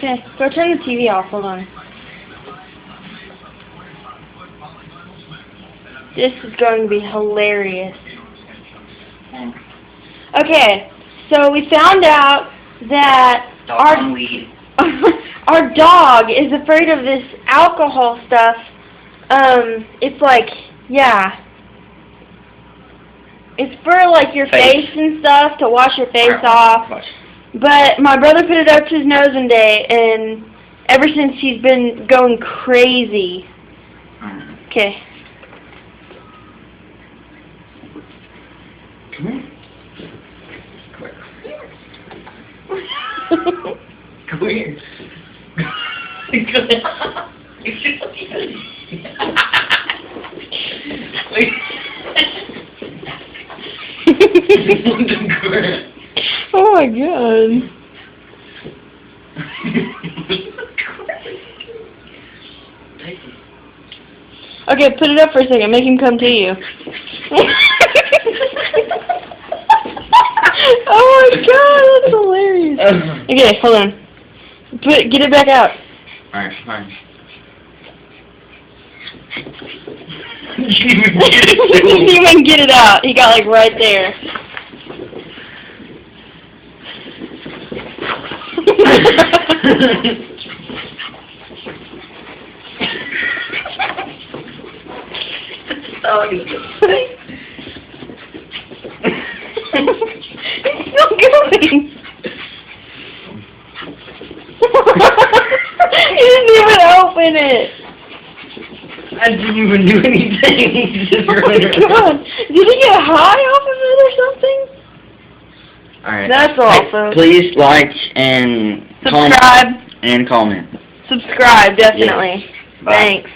Okay, go turn the TV off. Hold on. This is going to be hilarious. Okay, so we found out that our dog is afraid of this alcohol stuff. It's like, yeah. It's for like your face and stuff, to wash your face off. But my brother put it up to his nose one day, and ever since he's been going crazy. Okay. Come here. Come here. Oh my god. Okay, put it up for a second. Make him come to you. Oh my god, that's hilarious. Okay, hold on. Get it back out. Alright, fine. You didn't even get it out. He got like right there. It's still going. You didn't even open it. I didn't even do anything. Just Oh my god. Did he get high off of it or something? Alright. That's all, folks. Please like and Subscribe. comment. Subscribe, definitely. Yes. Bye. Thanks.